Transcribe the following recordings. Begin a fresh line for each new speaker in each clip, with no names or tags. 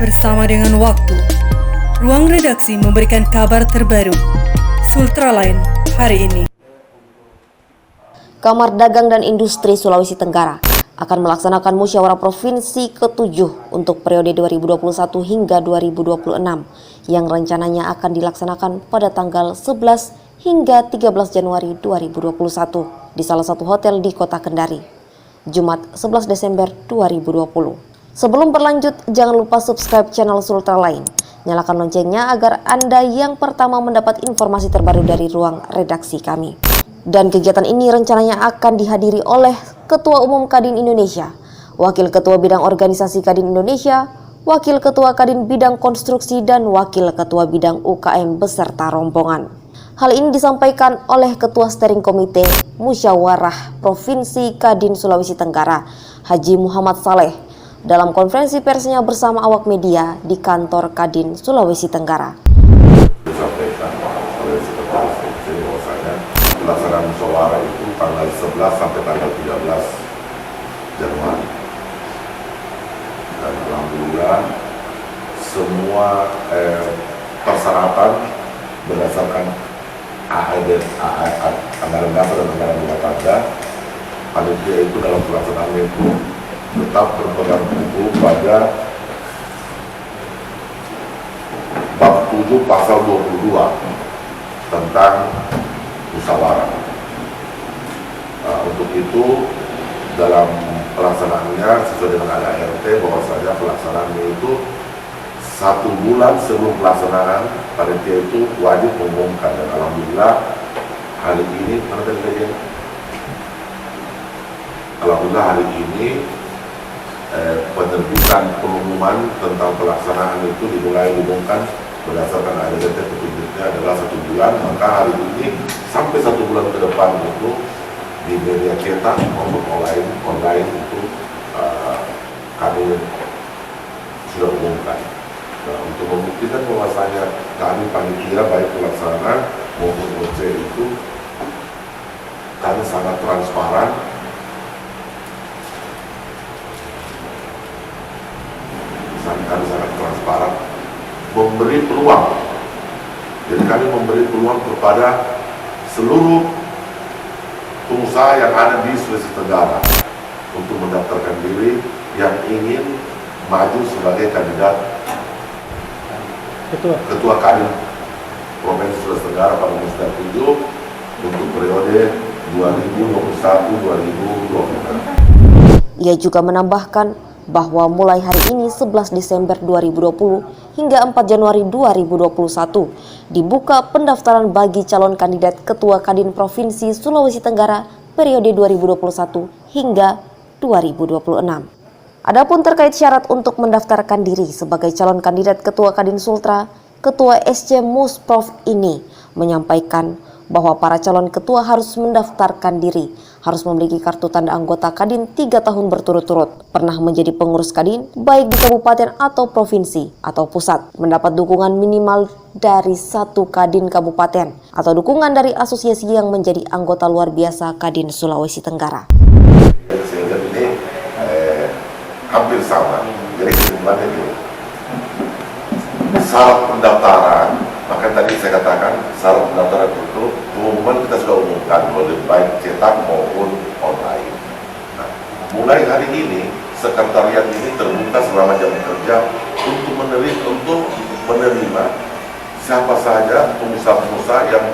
bersama dengan waktu. Ruang redaksi memberikan kabar terbaru. Sultraline hari ini.
Kamar Dagang dan Industri Sulawesi Tenggara akan melaksanakan musyawarah provinsi ke-7 untuk periode 2021 hingga 2026 yang rencananya akan dilaksanakan pada tanggal 11 hingga 13 Januari 2021 di salah satu hotel di Kota Kendari, Jumat 11 Desember 2020. Sebelum berlanjut, jangan lupa subscribe channel Sultraline, nyalakan loncengnya agar Anda yang pertama mendapat informasi terbaru dari ruang redaksi kami. Dan kegiatan ini rencananya akan dihadiri oleh Ketua Umum Kadin Indonesia, Wakil Ketua Bidang Organisasi Kadin Indonesia, Wakil Ketua Kadin Bidang Konstruksi, dan Wakil Ketua Bidang UKM beserta rombongan. Hal ini disampaikan oleh Ketua Steering Komite Musyawarah Provinsi Kadin Sulawesi Tenggara, Haji Muhammad Saleh, dalam konferensi persnya bersama awak media di kantor Kadin Sulawesi Tenggara.
Disampaikan oleh Sekretaris Komite bahwasanya pelaksanaan musyawarah itu tanggal 11 sampai tanggal 13 Januari. Dan alhamdulillah semua persyaratan berdasarkan anggaran dasar dan anggaran rumah tangga, panitia itu dalam pelaksanaannya itu tetap berpegang teguh pada bab 7 pasal 22 tentang musyawarah. Untuk itu dalam pelaksanaannya sesuai dengan ADART bahwasanya pelaksanaannya itu 1 bulan sebelum pelaksanaan panitia itu wajib mengumumkan, dan alhamdulillah hari ini penerbitan pengumuman tentang pelaksanaan itu dimulai diumumkan berdasarkan ADART petunjuknya adalah 1 bulan, maka hari ini sampai 1 bulan ke depan itu di media cetak maupun online itu kami sudah umumkan. Nah, untuk membuktikan bahwasanya kami panitia baik pelaksana maupun OC itu kami sangat transparan, memberi peluang. Jadi kami memberi peluang kepada seluruh pengusaha yang ada di Sulawesi Tenggara untuk mendaftarkan diri yang ingin maju sebagai kandidat Ketua Kadin Provinsi Sulawesi Tenggara pada Musda 7 untuk periode 2021-2022.
Ia juga menambahkan bahwa mulai hari ini 11 Desember 2020 hingga 4 Januari 2021 dibuka pendaftaran bagi calon kandidat Ketua Kadin Provinsi Sulawesi Tenggara periode 2021 hingga 2026. Adapun terkait syarat untuk mendaftarkan diri sebagai calon kandidat Ketua Kadin Sultra, Ketua SC Musprof ini menyampaikan bahwa para calon ketua harus mendaftarkan diri, harus memiliki kartu tanda anggota Kadin 3 tahun berturut-turut, pernah menjadi pengurus Kadin baik di kabupaten atau provinsi atau pusat, mendapat dukungan minimal dari 1 Kadin kabupaten atau dukungan dari asosiasi yang menjadi anggota luar biasa Kadin Sulawesi Tenggara.
Sehingga ini hampir sama. Jadi kesimpulannya itu syarat pendaftaran, maka tadi saya katakan syarat pendaftaran itu pengumuman kita sudah umumkan oleh baik cetak maupun online. Nah, mulai hari ini sekretariat ini terbuka selama jam kerja untuk menerima siapa saja pengusaha-pengusaha yang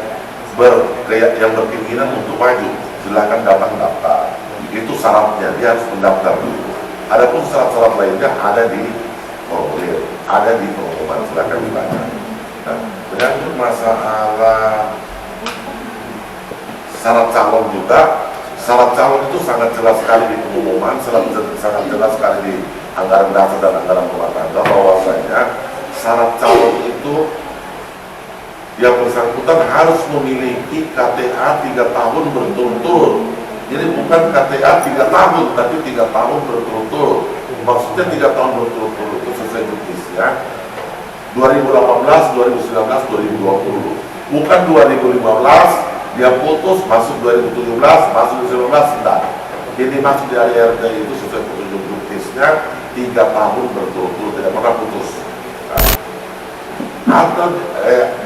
berkeinginan untuk maju, silakan datang daftar. Itu syaratnya, dia harus mendaftar dulu. Adapun syarat-syarat lainnya ada di formulir, ada di pengumuman, silakan dibaca. Nah, menyangkut masalah syarat calon juga, syarat calon itu sangat jelas sekali di pengumuman, sangat jelas sekali di anggaran dasar dan anggaran rumah tangga bahwasanya syarat calon itu yang bersangkutan harus memiliki KTA 3 tahun berturut-turut. Jadi bukan KTA 3 tahun, tapi 3 tahun berturut-turut. Maksudnya 3 tahun berturut-turut itu sesuai jutisnya 2018, 2019, 2020. Bukan 2015 dia putus masuk 2017, masuk 2019, tidak. Jadi masuk di ADART itu sesuai petunjuk jutisnya 3 tahun berturut-turut, tidak pernah putus. atau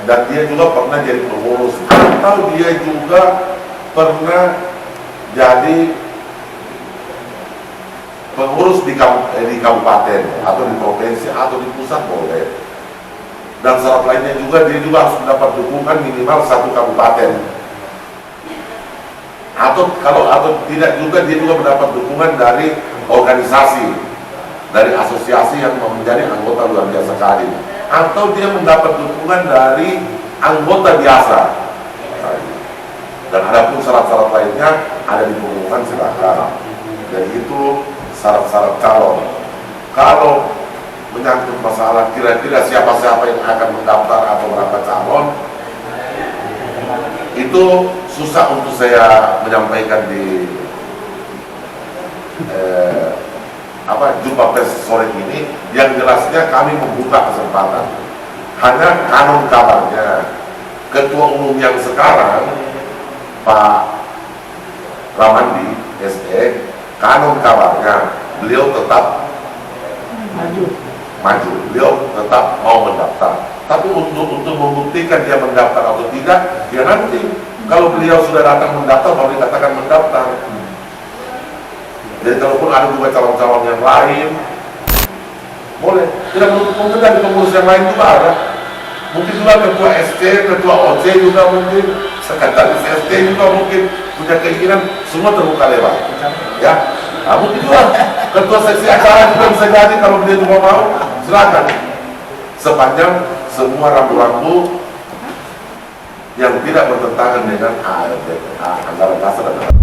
dan dia juga pernah jadi pengurus, atau dia juga pernah jadi pengurus di kabupaten atau di provinsi atau di pusat boleh. Dan syarat lainnya juga dia juga harus mendapat dukungan minimal 1 kabupaten. Atau tidak juga dia juga mendapat dukungan dari organisasi, dari asosiasi yang menjadi anggota luar biasa Kadin, atau dia mendapat dukungan dari anggota biasa. Dan ada pun syarat-syarat lainnya ada di pengumuman, silakan. Jadi itu syarat-syarat calon. Kalau menyangkut masalah kira-kira siapa-siapa yang akan mendaftar atau berapa calon, itu susah untuk saya menyampaikan di jumpa pers sore ini. Yang jelasnya kami membuka kesempatan. Hanya kanon kabarnya Ketua Umum yang sekarang Pak Ramandi SE, kanon kabarnya beliau tetap maju, beliau tetap mau mendaftar. Tapi untuk membuktikan dia mendaftar atau tidak, ya nanti kalau beliau sudah datang mendaftar baru dikatakan mendaftar. Jadi kalaupun ada juga calon-calon yang lain, boleh. Tidak menutup kemungkinan di pengurus yang lain juga ada. Mungkin juga ketua SC, ketua OC juga mungkin, sekretaris SC juga mungkin punya keinginan, semua terbuka lebar. Ya, mungkin juga ketua seksi acara juga bisa jadi kalau dia juga mau, silakan. Sepanjang semua rambu-rambu yang tidak bertentangan dengan anggaran dasar dan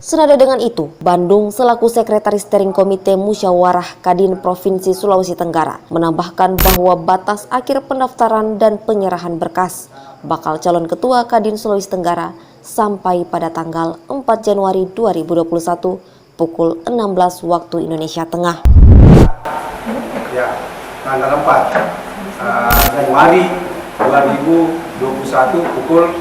Senada dengan itu, Bandung selaku Sekretaris Steering Komite Musyawarah Kadin Provinsi Sulawesi Tenggara menambahkan bahwa batas akhir pendaftaran dan penyerahan berkas bakal calon Ketua Kadin Sulawesi Tenggara sampai pada tanggal 4 Januari 2021 pukul 16 waktu Indonesia Tengah.
Ya, tanggal 4 Januari 2021 pukul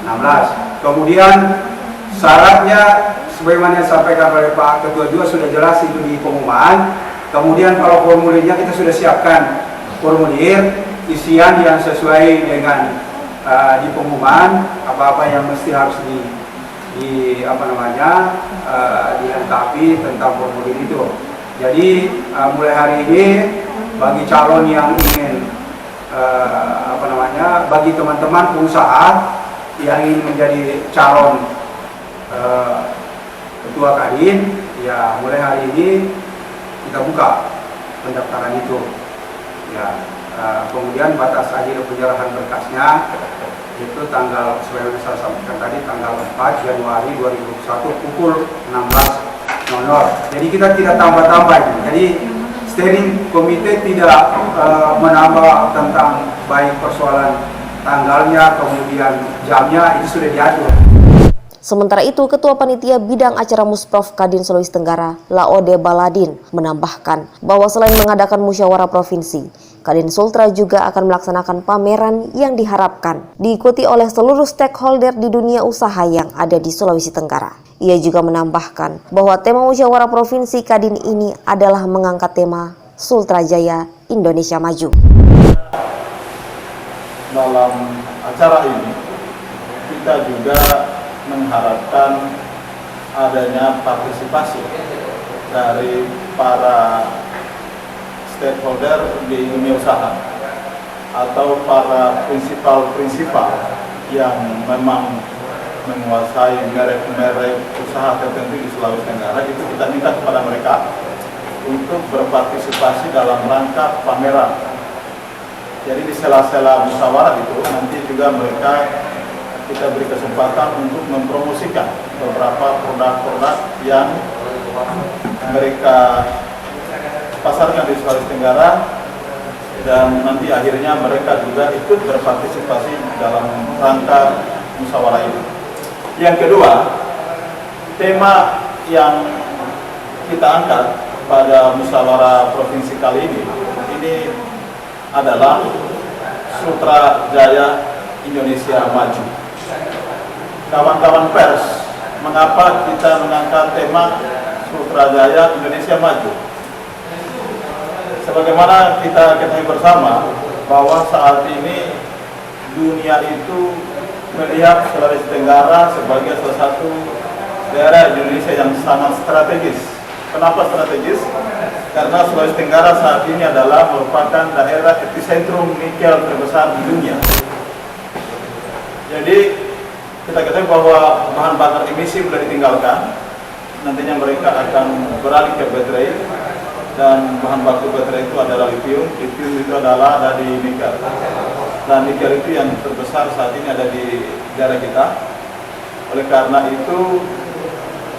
16. Kemudian syaratnya sebagaimana disampaikan oleh Pak Ketua juga sudah jelas itu di pengumuman. Kemudian kalau formulirnya kita sudah siapkan formulir isian yang sesuai dengan di pengumuman, apa-apa yang mesti harus dilengkapi tentang formulir itu. Jadi mulai hari ini bagi calon yang ingin bagi teman-teman pengusaha yang ingin menjadi calon Ketua Kadin, ya mulai hari ini kita buka pendaftaran itu. Ya, kemudian batas akhir penyerahan berkasnya itu tanggal sebagaimana saya sampaikan tadi tanggal 4 Januari 2021 pukul 16.00. Jadi kita tidak tambah-tambah. Jadi steering komite tidak menambah tentang baik persoalan tanggalnya kemudian jamnya, itu sudah diatur.
Sementara itu, Ketua Panitia Bidang Acara Musprov Kadin Sulawesi Tenggara, Laode Baladin, menambahkan bahwa selain mengadakan musyawarah provinsi, Kadin Sultra juga akan melaksanakan pameran yang diharapkan diikuti oleh seluruh stakeholder di dunia usaha yang ada di Sulawesi Tenggara. Ia juga menambahkan bahwa tema musyawarah provinsi Kadin ini adalah mengangkat tema Sultra Jaya Indonesia Maju.
Dalam acara ini, kita juga mengharapkan adanya partisipasi dari para stakeholder di dunia usaha atau para prinsipal yang memang menguasai merek-merek usaha tertentu di Sulawesi Tenggara. Itu kita minta kepada mereka untuk berpartisipasi dalam rangka pameran. Jadi di sela-sela musyawarah itu nanti juga mereka kita beri kesempatan untuk mempromosikan beberapa produk-produk yang mereka pasarkan di Sulawesi Tenggara, dan nanti akhirnya mereka juga ikut berpartisipasi dalam rangka musyawarah ini. Yang kedua, tema yang kita angkat pada musyawarah provinsi kali ini adalah Sultra Jaya Indonesia Maju. Kawan-kawan pers, mengapa kita mengangkat tema Sultra Jaya Indonesia Maju? Sebagaimana kita ketahui bersama bahwa saat ini dunia itu melihat Sulawesi Tenggara sebagai salah satu daerah Indonesia yang sangat strategis. Kenapa strategis? Karena Sulawesi Tenggara saat ini adalah merupakan daerah epicentrum nikel terbesar di dunia. Jadi kita ketahui bahwa bahan bakar emisi sudah ditinggalkan. Nantinya mereka akan beralih ke baterai, dan bahan baku baterai itu adalah lithium. Lithium itu adalah dari nikel. Dan nikel itu yang terbesar saat ini ada di daerah kita. Oleh karena itu,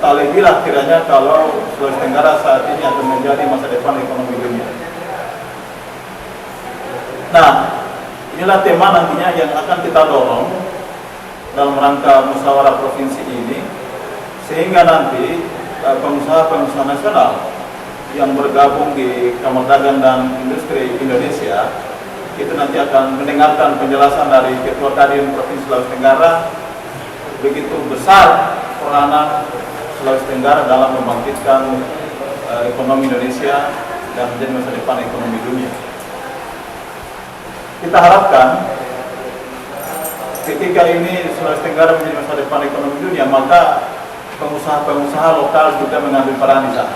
tak lebihlah kiranya kalau Sulawesi Tenggara saat ini akan menjadi masa depan ekonomi dunia. Nah, inilah tema nantinya yang akan kita dorong dalam rangka musyawarah provinsi ini, sehingga nanti pengusaha-pengusaha nasional yang bergabung di Kamar Dagang dan Industri Indonesia itu nanti akan mendengarkan penjelasan dari Ketua Kadin Provinsi Sulawesi Tenggara begitu besar peranan Sulawesi Tenggara dalam membangkitkan ekonomi Indonesia dan menjadi masa depan ekonomi dunia. Kita harapkan ketika ini Sulawesi Tenggara menjadi masa depan ekonomi dunia, maka pengusaha-pengusaha lokal juga mengambil peran di sana.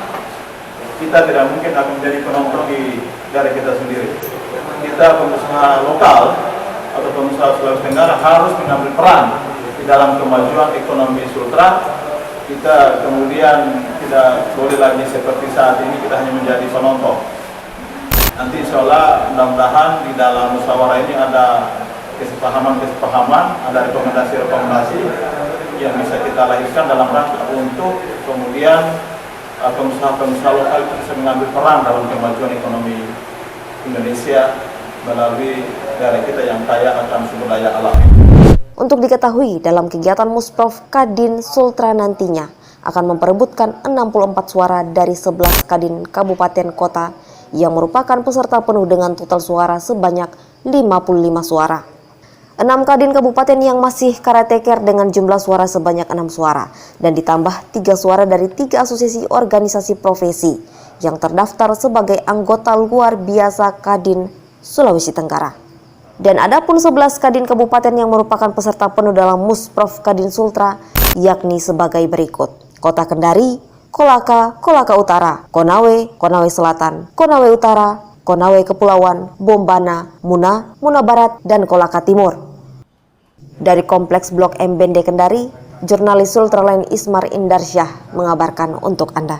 Kita tidak mungkin akan menjadi penonton di daerah kita sendiri. Kita pengusaha lokal atau pengusaha Sulawesi Tenggara harus mengambil peran di dalam kemajuan ekonomi Sultra. Kita kemudian tidak boleh lagi seperti saat ini kita hanya menjadi penonton. Nanti insya Allah mudah-mudahan di dalam musyawarah ini ada kesepahaman, ada rekomendasi-rekomendasi yang bisa kita lahirkan dalam rangka untuk kemudian pengusaha-pengusaha lokal itu bisa mengambil peran dalam kemajuan ekonomi Indonesia melalui daerah kita yang kaya akan sumber daya alam.
Untuk diketahui, dalam kegiatan Musprov Kadin Sultra nantinya akan memperebutkan 64 suara dari 11 Kadin Kabupaten Kota yang merupakan peserta penuh dengan total suara sebanyak 55 suara. 6 Kadin Kabupaten yang masih karateker dengan jumlah suara sebanyak 6 suara dan ditambah 3 suara dari 3 asosiasi organisasi profesi yang terdaftar sebagai anggota luar biasa Kadin Sulawesi Tenggara. Dan ada pun 11 Kadin Kabupaten yang merupakan peserta penuh dalam Musprov Kadin Sultra, yakni sebagai berikut: Kota Kendari, Kolaka, Kolaka Utara, Konawe, Konawe Selatan, Konawe Utara, Konawe Kepulauan, Bombana, Muna, Muna Barat, dan Kolaka Timur. Dari Kompleks Blok M Bende Kendari, jurnalis Sultraline Ismar Indarsyah mengabarkan untuk Anda.